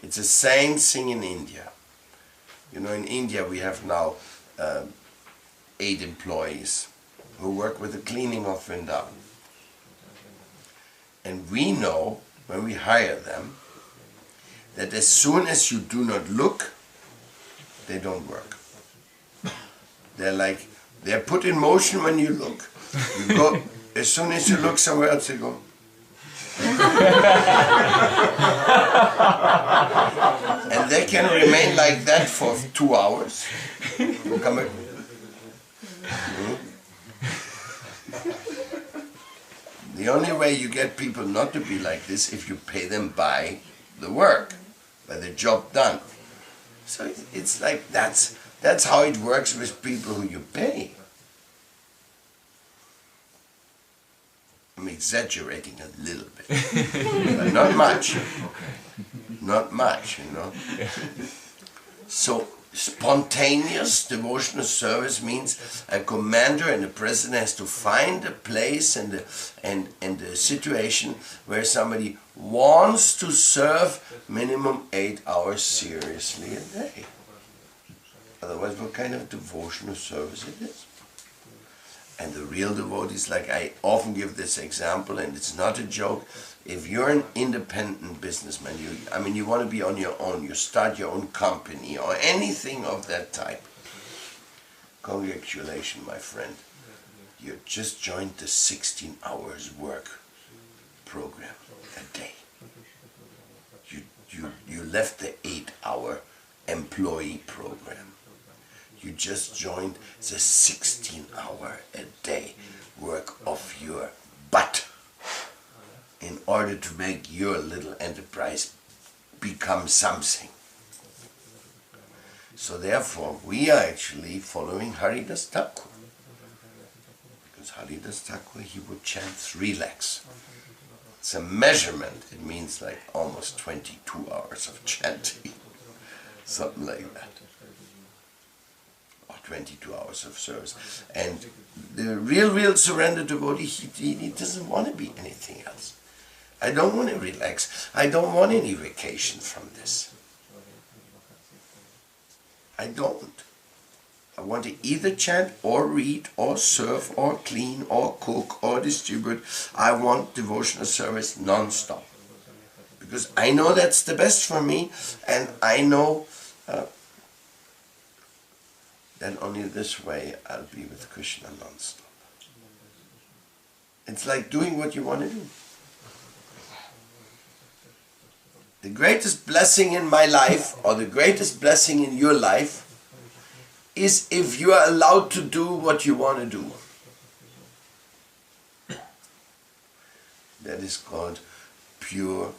It's the same thing in India. You know, in India we have now 8 employees who work with the cleaning of Vrindavan. And we know, when we hire them, that as soon as you do not look, they don't work. They're put in motion when you look. You go, as soon as you look somewhere else, they go. And they can remain like that for 2 hours. Come back. The only way you get people not to be like this if you pay them by the work, by the job done. So it's like that's how it works with people who you pay. I'm exaggerating a little bit, but not much. Not much, you know. So spontaneous devotional service means a commander and a president has to find a place and a situation where somebody wants to serve minimum 8 hours seriously a day. Otherwise, what kind of devotional service it is? And the real devotees, like I often give this example, and it's not a joke, if you're an independent businessman, you want to be on your own, you start your own company or anything of that type. Congratulations, my friend. You just joined the 16 hours work program a day. You left the 8-hour employee program. You just joined the 16-hour a day work of your butt in order to make your little enterprise become something. So therefore, we are actually following Haridas Thakur. Because Haridas Thakur, he would chant 3 lakhs. It's a measurement. It means like almost 22 hours of chanting. Something like that. 22 hours of service. And the real surrender devotee, he doesn't want to be anything else. I don't want to relax. I don't want any vacation from this. I don't. I want to either chant or read or serve or clean or cook or distribute. I want devotional service non-stop. Because I know that's the best for me, and I know then only this way I'll be with Krishna non-stop. It's like doing what you want to do. The greatest blessing in my life, or the greatest blessing in your life, is if you are allowed to do what you want to do. That is called pure,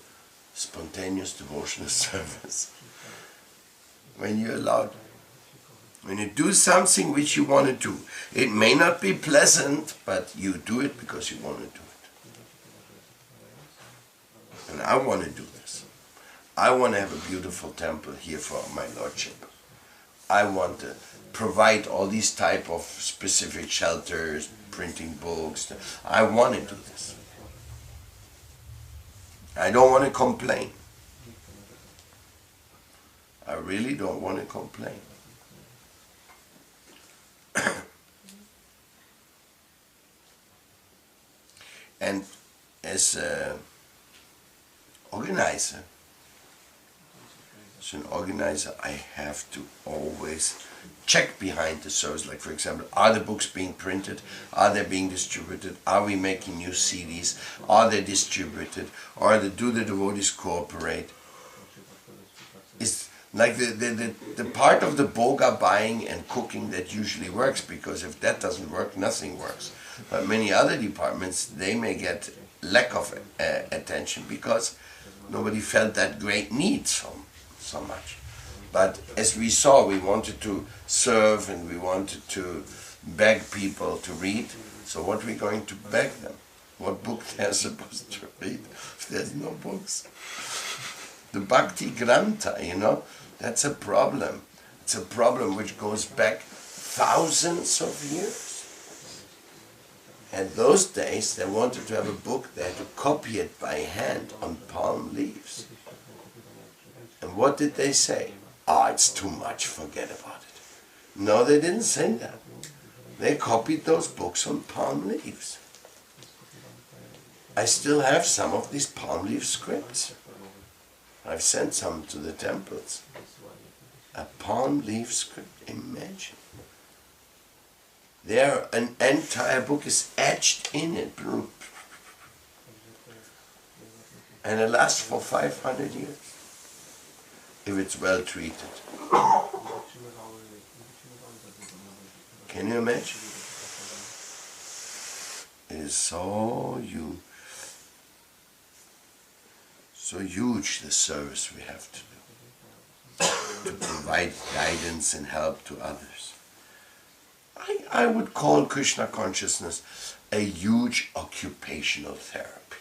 spontaneous devotional service. When you're allowed, when you do something which you want to do, it may not be pleasant, but you do it because you want to do it. And I want to do this. I want to have a beautiful temple here for my Lordship. I want to provide all these type of specific shelters, printing books. I want to do this. I don't want to complain. I really don't want to complain. And as an organizer, I have to always check behind the service. Like, for example, are the books being printed? Are they being distributed? Are we making new CDs? Are they distributed? Or do the devotees cooperate? It's like the part of the boga buying and cooking that usually works, because if that doesn't work, nothing works. But many other departments, they may get lack of attention because nobody felt that great need so much. But as we saw, we wanted to serve and we wanted to beg people to read. So what are we going to beg them? What book they're supposed to read if there's no books? The Bhakti Grantha, you know, that's a problem. It's a problem which goes back thousands of years. And those days, they wanted to have a book, they had to copy it by hand on palm leaves. And what did they say? Ah, it's too much, forget about it. No, they didn't say that. They copied those books on palm leaves. I still have some of these palm leaf scripts. I've sent some to the temples. A palm leaf script, imagine. There, an entire book is etched in it. And it lasts for 500 years, if it's well treated. Can you imagine? It is so huge, the service we have to do, to provide guidance and help to others. I would call Krishna consciousness a huge occupational therapy.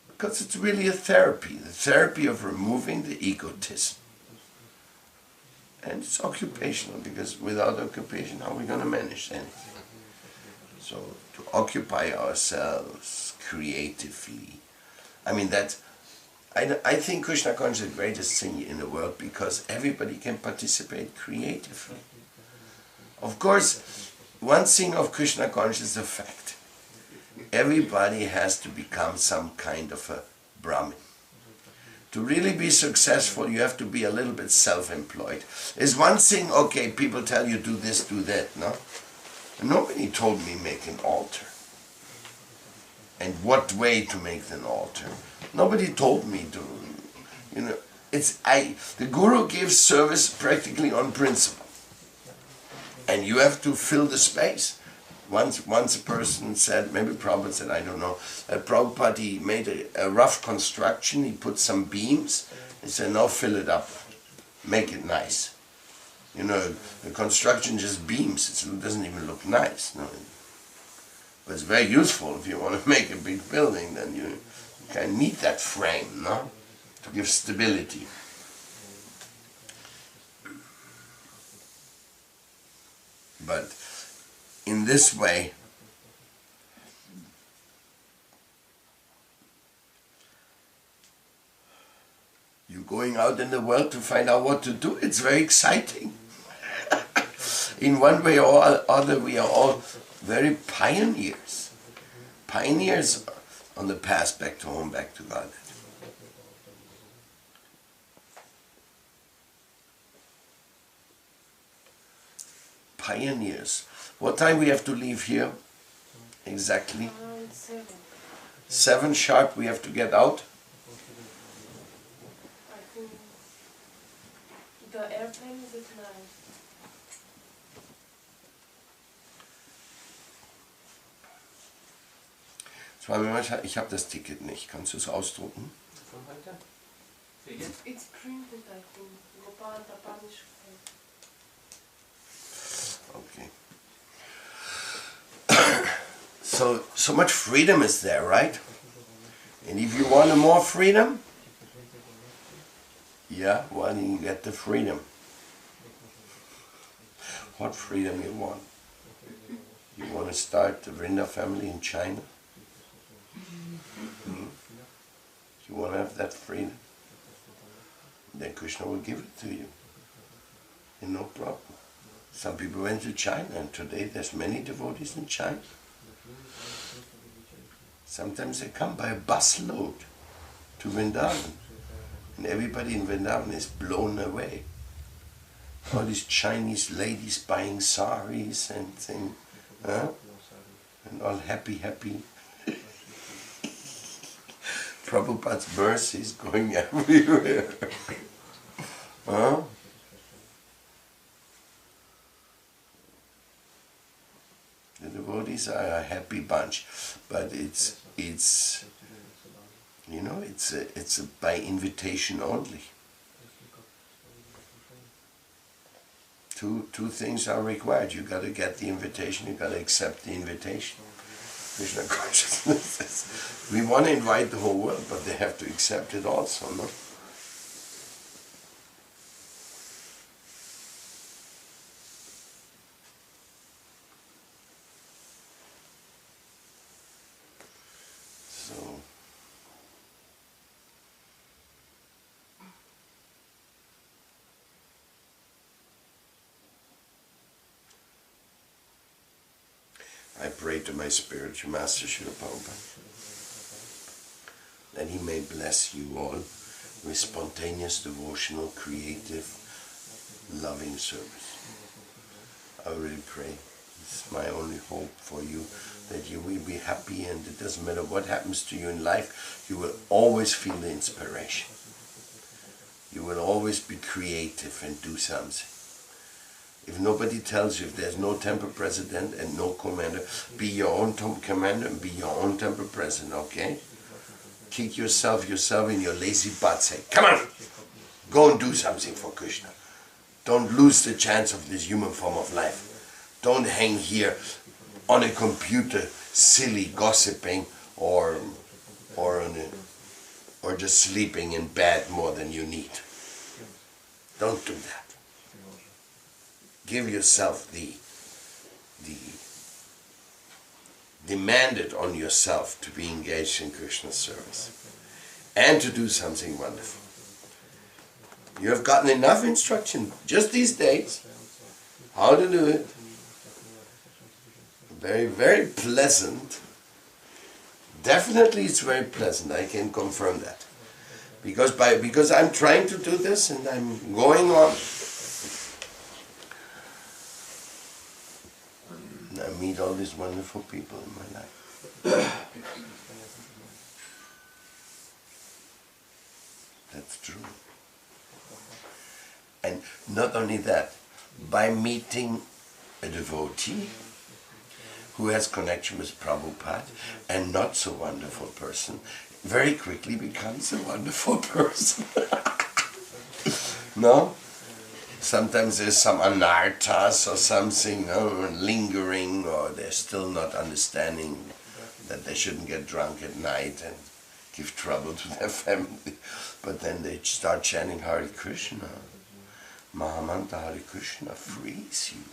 Because it's really a therapy, the therapy of removing the egotism. And it's occupational, because without occupation, how are we going to manage anything? So, to occupy ourselves creatively. I mean, I think Krishna consciousness is the greatest thing in the world, because everybody can participate creatively. Of course, one thing of Krishna consciousness is a fact. Everybody has to become some kind of a Brahmin. To really be successful, you have to be a little bit self-employed. It's one thing, okay, people tell you do this, do that, no? Nobody told me make an altar. And what way to make an altar. Nobody told me to, the Guru gives service practically on principle. And you have to fill the space. Once a person said, maybe Prabhupada said, I don't know, Prabhupada, he made a rough construction, he put some beams, he said, now fill it up, make it nice. The construction just beams, it doesn't even look nice. No? But it's very useful if you want to make a big building, then you can need that frame, no? To give stability. But in this way, you're going out in the world to find out what to do. It's very exciting. In one way or other, we are all very pioneers. Pioneers on the path back to home, back to God. Pioneers. What time we have to leave here? Exactly? 7. 7 sharp we have to get out? I think the airplane is at 9. Swami Maharaj, ich habe das Ticket nicht. Kannst du es ausdrucken? It's printed, I think. Gopal Tapanish. Okay. So much freedom is there, right? And if you want more freedom, yeah, why don't you get the freedom? What freedom you want? You want to start the Vrinda family in China? You want to have that freedom? Then Krishna will give it to you. And no problem. Some people went to China, and today there's many devotees in China. Sometimes they come by a busload to Vrindavan, and everybody in Vrindavan is blown away. All these Chinese ladies buying saris and things, and all happy. Prabhupada's mercy is going everywhere. The devotees are a happy bunch, but it's by invitation only. Two things are required. You got to get the invitation. You got to accept the invitation. Krishna consciousness is, we want to invite the whole world, but they have to accept it also, no? I pray to my spiritual master, Srila Prabhupada, that he may bless you all with spontaneous, devotional, creative, loving service. I really pray. It's my only hope for you, that you will be happy, and it doesn't matter what happens to you in life, you will always feel the inspiration. You will always be creative and do something. If nobody tells you, if there's no temple president and no commander, be your own commander and be your own temple president, okay? Kick yourself in your lazy butt, say, come on, go and do something for Krishna. Don't lose the chance of this human form of life. Don't hang here on a computer, silly gossiping, or just sleeping in bed more than you need. Don't do that. Give yourself demand it on yourself to be engaged in Krishna's service and to do something wonderful. You have gotten enough instruction just these days how to do it. Very, very pleasant. Definitely it's very pleasant, I can confirm that. Because I'm trying to do this and I'm going on. And I meet all these wonderful people in my life. That's true. And not only that, by meeting a devotee who has connection with Prabhupada and not so wonderful person, very quickly becomes a wonderful person. No? Sometimes there's some anarthas or something, lingering, or they're still not understanding that they shouldn't get drunk at night and give trouble to their family. But then they start chanting Hare Krishna. Mahamantra Hare Krishna frees you.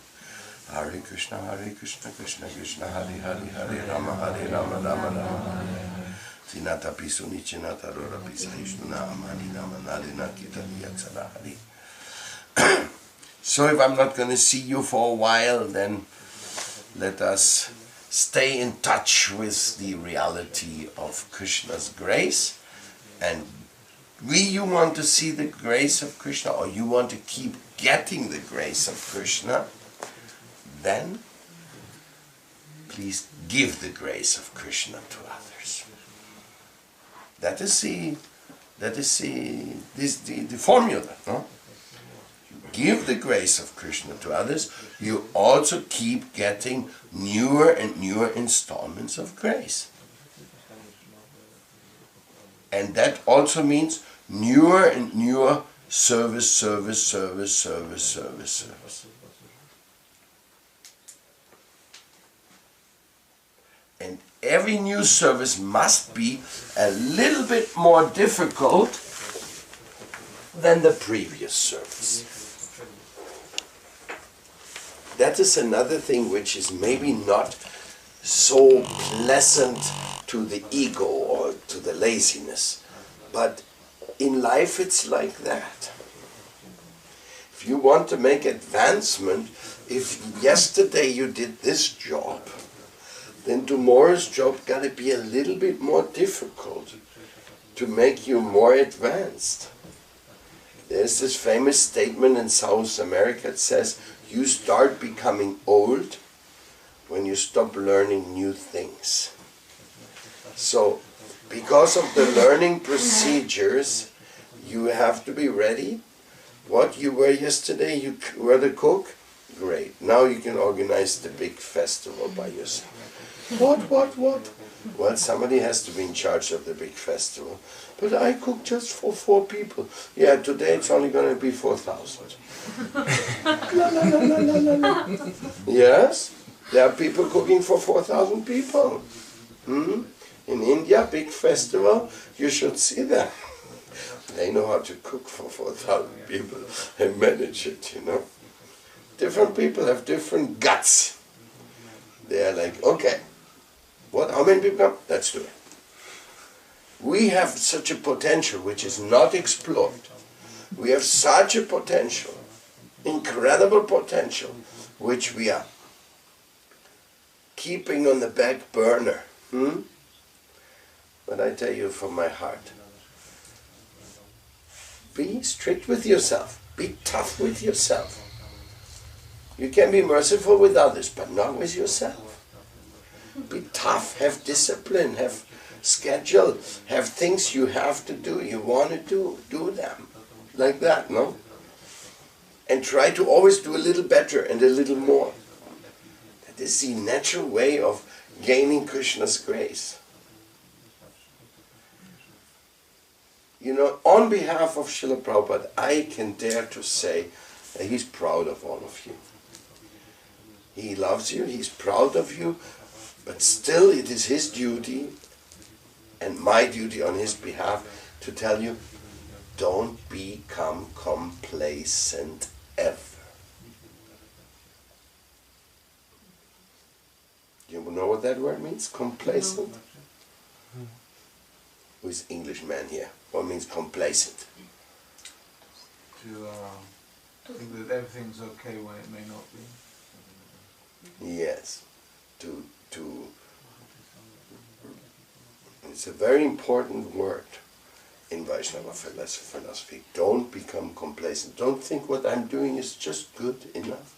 Hare Krishna, Krishna Krishna, Hare Hare, Hare Rama, Rama Rama, Sinata Pisu Nichinata Rora Pisa Ishnuna Amani Nama Nalina Kitani Yatsara Hari. So if I'm not going to see you for a while, then let us stay in touch with the reality of Krishna's grace. And you want to see the grace of Krishna, or you want to keep getting the grace of Krishna, then please give the grace of Krishna to others. That is the formula. No? You give the grace of Krishna to others, you also keep getting newer and newer installments of grace. And that also means newer and newer service. And every new service must be a little bit more difficult than the previous service. That is another thing which is maybe not so pleasant to the ego or to the laziness, but in life it's like that. If you want to make advancement, if yesterday you did this job, then tomorrow's job got to be a little bit more difficult to make you more advanced. There's this famous statement in South America. It says, you start becoming old when you stop learning new things. So, because of the learning procedures, you have to be ready. What you were yesterday, you were the cook? Great. Now you can organize the big festival by yourself. What? Well, somebody has to be in charge of the big festival. But I cook just for 4 people. Yeah, today it's only going to be 4,000. Yes, there are people cooking for 4,000 people. In India, big festival, you should see them. They know how to cook for 4,000 people and manage it, you know. Different people have different guts. They are like, okay, what? How many people come? Let's do it. We have such a potential which is not explored. We have such a potential, incredible potential, which we are keeping on the back burner. But I tell you from my heart, be strict with yourself. Be tough with yourself. You can be merciful with others, but not with yourself. Be tough, have discipline, have schedule, have things you have to do, you want to do them. Like that, no? And try to always do a little better and a little more. That is the natural way of gaining Krishna's grace. You know, on behalf of Srila Prabhupada, I can dare to say that he's proud of all of you. He loves you, he's proud of you, but still it is his duty and my duty on his behalf to tell you, don't become complacent ever. You know what that word means? Complacent? Who is Englishman here? What means complacent? To think that everything's okay when it may not be. Yes. It's a very important word in Vaishnava philosophy. Don't become complacent. Don't think what I'm doing is just good enough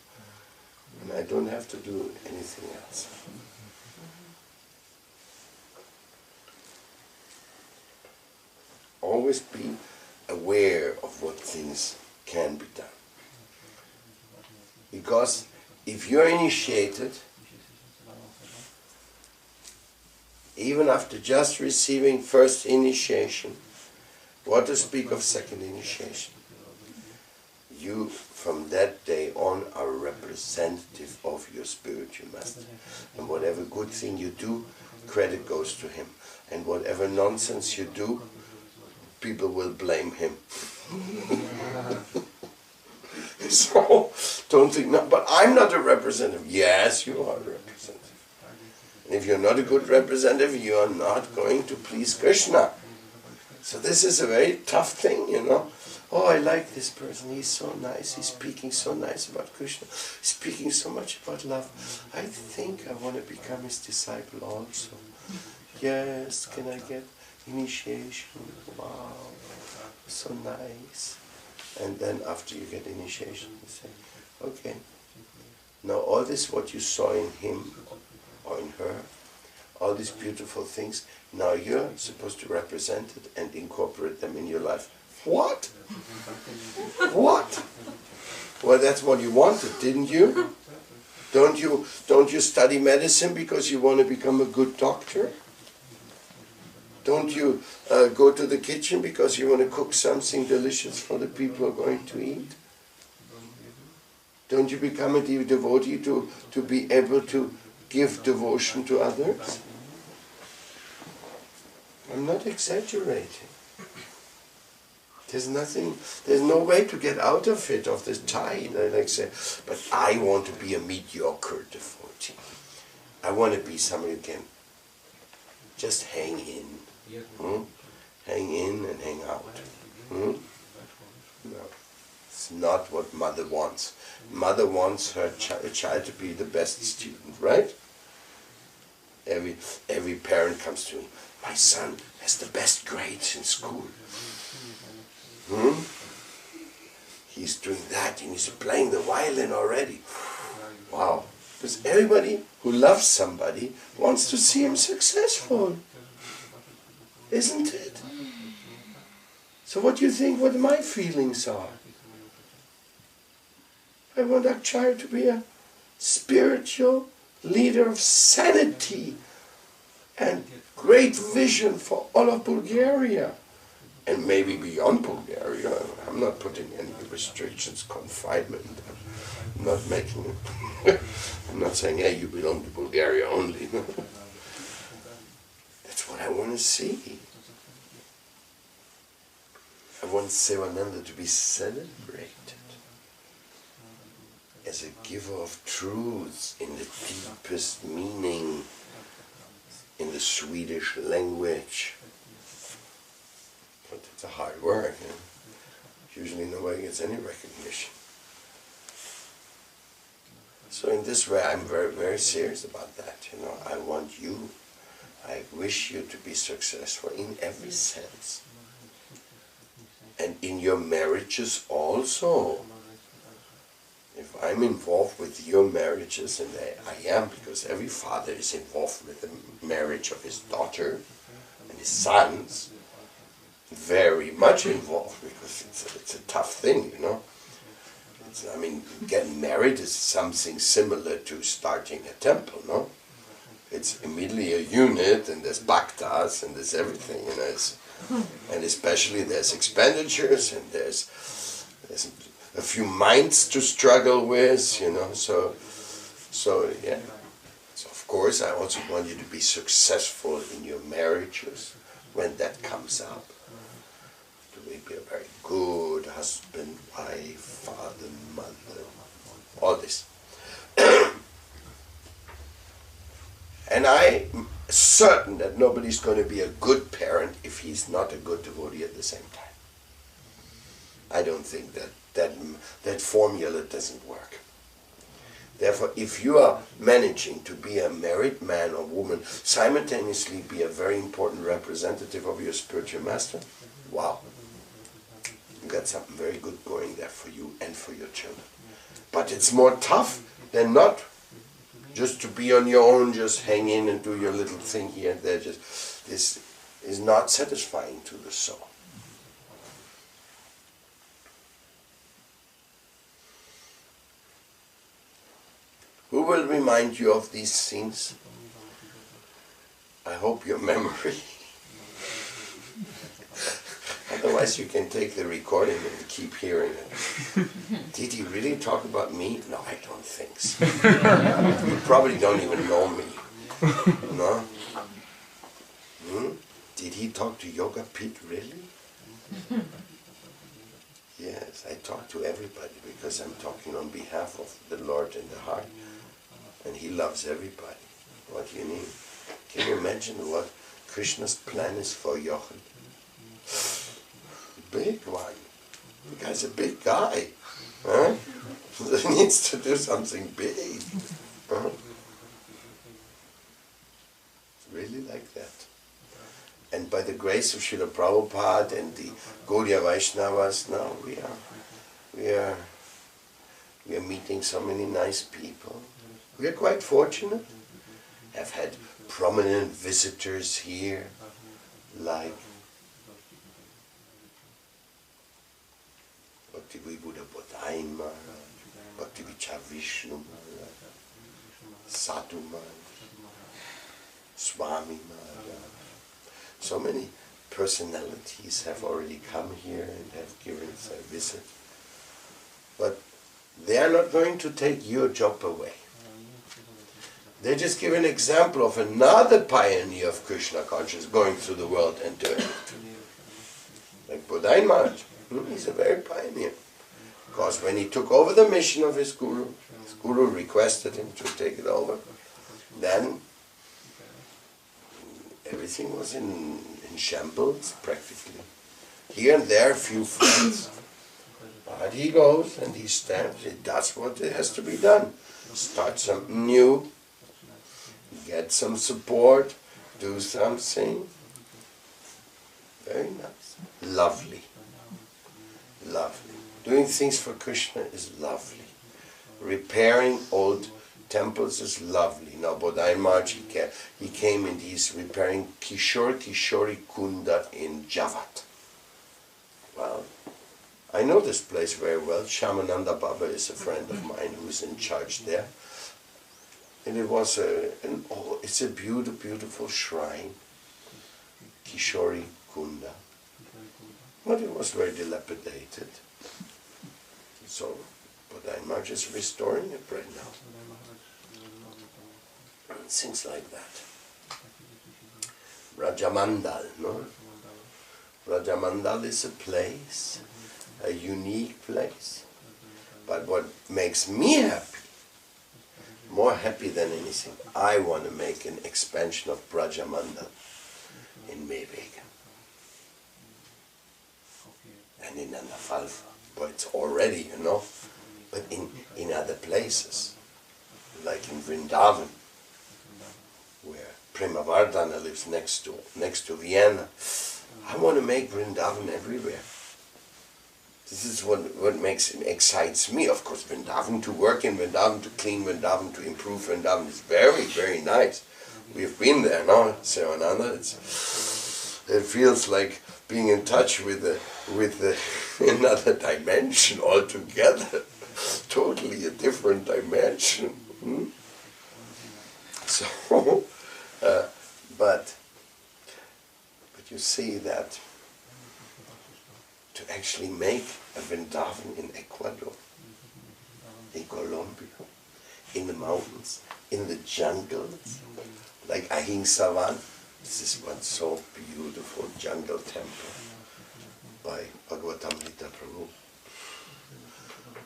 and I don't have to do anything else. Always be aware of what things can be done. Because if you're initiated, even after just receiving first initiation, what to speak of second initiation? You, from that day on, are a representative of your spiritual master. And whatever good thing you do, credit goes to him. And whatever nonsense you do, people will blame him. So, don't think, no, but I'm not a representative. Yes, you are a representative. And if you're not a good representative, you are not going to please Krishna. So this is a very tough thing, you know. Oh, I like this person, he's so nice, he's speaking so nice about Krishna, he's speaking so much about love. I think I want to become his disciple also. Yes, can I get initiation? Wow, so nice. And then after you get initiation, you say, okay, now all this what you saw in him or in her, all these beautiful things, now you're supposed to represent it and incorporate them in your life. What? What? Well, that's what you wanted, didn't you? Don't you study medicine because you want to become a good doctor? Don't you go to the kitchen because you want to cook something delicious for the people who are going to eat? Don't you become a devotee to be able to give devotion to others? I'm not exaggerating. There's no way to get out of it, of this tide. I like say, but I want to be a mediocre devotee. I want to be somebody who can just hang in. Hang in and hang out. No, it's not what mother wants. Mother wants her child to be the best student, right? Every parent comes to me, my son has the best grades in school. He's doing that and he's playing the violin already. Wow. Because everybody who loves somebody wants to see him successful. Isn't it? So what do you think what my feelings are? I want that child to be a spiritual leader of sanity and great vision for all of Bulgaria. And maybe beyond Bulgaria. I'm not putting any restrictions, confinement. I'm not making it. I'm not saying, hey, you belong to Bulgaria only. That's what I want to see. I want Sevananda to be celebrated as a giver of truths in the deepest meaning in the Swedish language. But it's a hard word. You know? Usually nobody gets any recognition. So in this way, I'm very, very serious about that. You know, I want you, I wish you to be successful in every sense. And in your marriages also. If I'm involved with your marriages, and I am, because every father is involved with the marriage of his daughter and his sons, very much involved, because it's a tough thing, you know. I mean, getting married is something similar to starting a temple, no? It's immediately a unit, and there's bhaktas, and there's everything, you know. And especially there's expenditures, and there's a few minds to struggle with, you know. So yeah. So of course, I also want you to be successful in your marriages when that comes up. Be a very good husband, wife, father, mother, all this. And I'm certain that nobody's going to be a good parent if he's not a good devotee at the same time. I don't think that formula doesn't work. Therefore, if you are managing to be a married man or woman, simultaneously be a very important representative of your spiritual master, wow. You got something very good going there for you and for your children. But it's more tough than not just to be on your own, just hang in and do your little thing here and there. Just this is not satisfying to the soul. Who will remind you of these things? I hope your memory. Otherwise you can take the recording and keep hearing it. Did he really talk about me? No, I don't think so. You probably don't even know me. No? Did he talk to Yoga Pit really? Yes, I talk to everybody because I'm talking on behalf of the Lord in the heart. And he loves everybody. What do you need? Can you imagine what Krishna's plan is for Jochen? Big one. The guy's a big guy. Huh? He needs to do something big. Huh? Really like that. And by the grace of Srila Prabhupada and the Gaudiya Vaishnavas, now we are meeting so many nice people. We are quite fortunate. Have had prominent visitors here, like Paramadvaiti Maharaj, Vishnu Maharaj, Sadhu Maharaj, Swami Maharaj. So many personalities have already come here and have given us a visit. But they are not going to take your job away. They just give an example of another pioneer of Krishna consciousness going through the world and doing it. Like Paramadvaiti Maharaj, he's a very pioneer. Because when he took over the mission of his guru requested him to take it over, then everything was in shambles practically. Here and there a few friends. But he goes and he stands, he does what has to be done. Start something new, get some support, do something. Very nice. Lovely. Lovely. Doing things for Krishna is lovely. Repairing old temples is lovely. Now Paramadvaiti Maharaj, he came and he's repairing Kishori Kunda in Javat. Well, I know this place very well. Shamananda Baba is a friend of mine who's in charge there. And it was it's a beautiful, beautiful shrine, Kishori Kunda. But it was very dilapidated. So, Paramadvaiti Maharaj is restoring it right now. Things like that. Rajamandal, no? Rajamandal is a place, a unique place. But what makes me happy, more happy than anything, I want to make an expansion of Brajamandal in Mewege and in Anafalfa. But it's already, but in other places. like in Vrindavan, where Paramadvaiti lives next to Vienna. I want to make Vrindavan everywhere. This is what excites me. Of course, Vrindavan, to work in Vrindavan, to clean Vrindavan, to improve Vrindavan is very, very nice. We've been there now, Sevananda. It feels like being in touch with another dimension altogether. Totally a different dimension. So, but you see that to actually make a Vrindavan in Ecuador, in Colombia, in the mountains, in the jungles, like Ahimsavan. This is one so beautiful jungle temple by Bhagavatamrita Prabhu.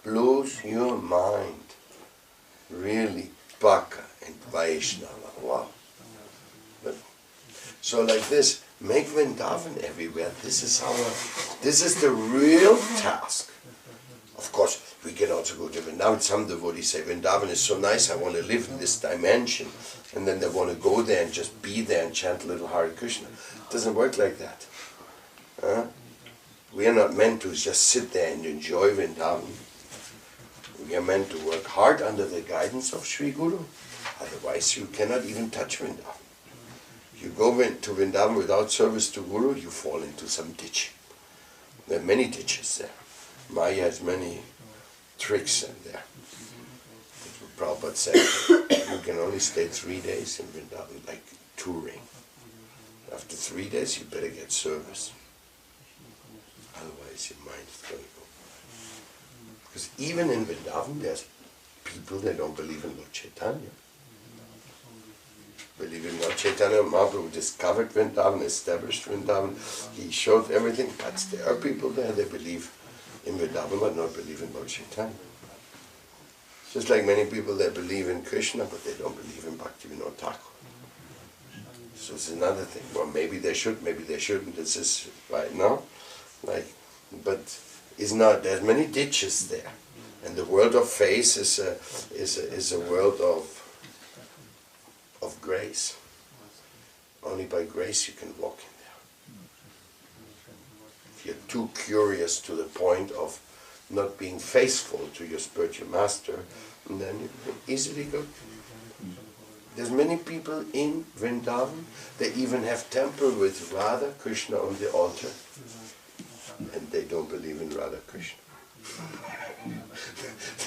Blows your mind. Really, Bhakta and Vaishnava. Wow. But, so like this, make Vrindavan everywhere. This is the real task. Of course, we can also go to Vrindavan. Some devotees say, Vrindavan is so nice, I want to live in this dimension. And then they want to go there and just be there and chant a little Hare Krishna. It doesn't work like that. We are not meant to just sit there and enjoy Vrindavan. We are meant to work hard under the guidance of Sri Guru. Otherwise, you cannot even touch Vrindavan. You go to Vrindavan without service to Guru, you fall into some ditch. There are many ditches there. Maya has many tricks in there. Prabhupada said, you can only stay 3 days in Vrindavan, like touring. After 3 days, you better get service. Otherwise, your mind is going to go. Because even in Vrindavan, there's people that don't believe in Lord Chaitanya. Believe in Lord Chaitanya, Mahaprabhu discovered Vrindavan, established Vrindavan. He showed everything, but there are people there that believe in Vrindavan but not believe in Lord Chaitanya. Just like many people that believe in Krishna but they don't believe in Bhaktivinoda Thakur. So it's another thing. Well, maybe they should, maybe they shouldn't. This is right now. But it's not. There's many ditches there, and the world of faith is a world of grace. Only by grace you can walk in there. If you're too curious to the point of not being faithful to your spiritual master, then you can easily go. There's many people in Vrindavan, they even have temple with Radha Krishna on the altar, and they don't believe in Radha Krishna.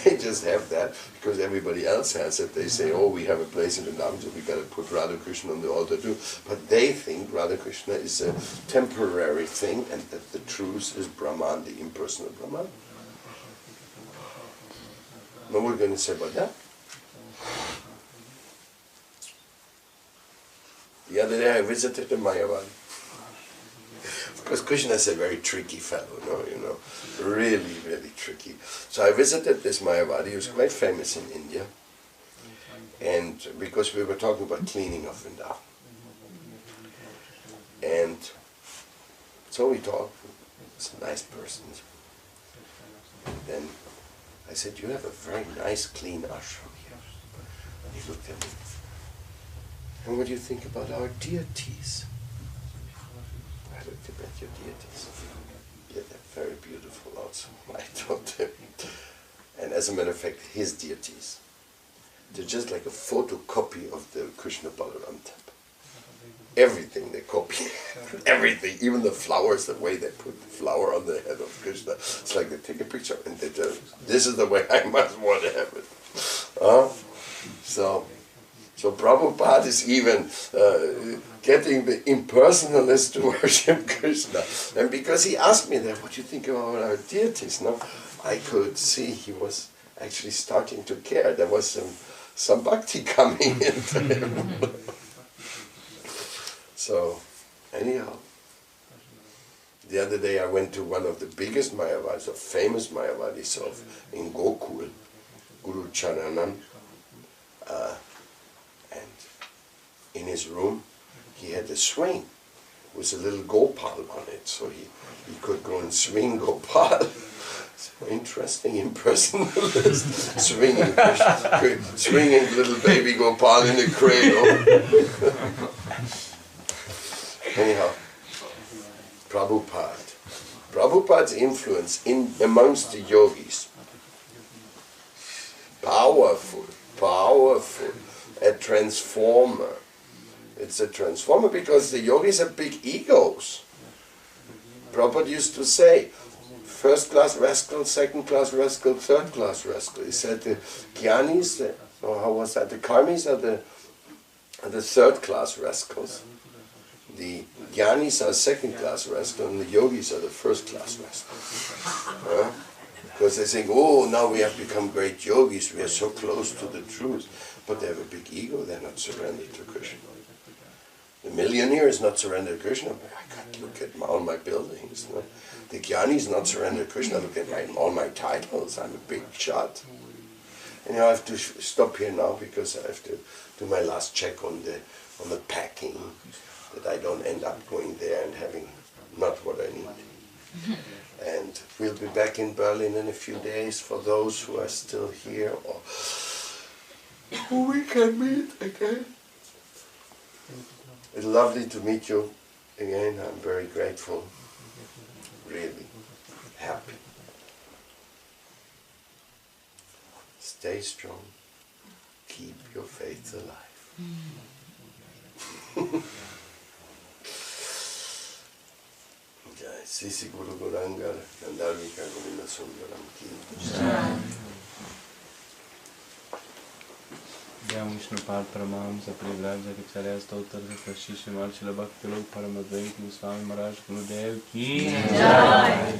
They just have that because everybody else has it. They say, oh, we have a place in Vrindavan, so we got to put Radha Krishna on the altar too. But they think Radha Krishna is a temporary thing and that the truth is Brahman, the impersonal Brahman. What we're going to say about that? The other day I visited the Mayavadi. Because Krishna is a very tricky fellow, you know, really, really tricky. So I visited this Mayavadi, who's quite famous in India, and because we were talking about cleaning of Vrindavan. And so we talked, he's a nice person. And then I said, you have a very nice, clean ashram here. And he looked at me. And what do you think about our deities? I looked at your deities. Yeah, they're very beautiful also. I told him. And as a matter of fact, his deities, they're just like a photocopy of the Krishna Balaram temple. Everything they copy. Everything. Even the flowers, the way they put the flower on the head of Krishna. It's like they take a picture and they tell, this is the way I must want to have it. So Prabhupada is even getting the impersonalists to worship Krishna. And because he asked me that, what do you think about our deities? No, I could see he was actually starting to care. There was some bhakti coming into him. So, anyhow, the other day I went to one of the biggest Mayavadis, or famous Mayavadis in Gokul, Guru Chananan. And in his room, he had a swing with a little Gopal on it, so he could go and swing Gopal. So interesting impersonalist. Swinging little baby Gopal in a cradle. Anyhow, Prabhupada's influence amongst the yogis, powerful, a transformer. It's a transformer because the yogis are big egos. Prabhupada used to say, first class rascal, second class rascal, third class rascal. He said the jnanis, the karmis are the third class rascals. The jnanis are second class rascals and the yogis are the first class rascals. Because they think, oh, now we have become great yogis, we are so close to the truth. But they have a big ego, they're not surrendered to Krishna. The millionaire is not surrendered to Krishna. I can't look at all my buildings. No? The jnani is not surrendered to Krishna. Look at all my titles. I'm a big shot. And I have to stop here now because I have to do my last check on the packing, that I don't end up going there and having not what I need. And we'll be back in Berlin in a few days for those who are still here or who we can meet again. It's lovely to meet you again. I'm very grateful, really happy. Stay strong. Keep your faith alive. Jai Sisi Guru Gauranga Nandalika Govinda Sundaram Ki. Jai Vishnupad Paramahamsa Parivraja Kacharya Stottar Kashi Srimad Srila B Paramadvaiti Maharaj Gurudev Ki Jai.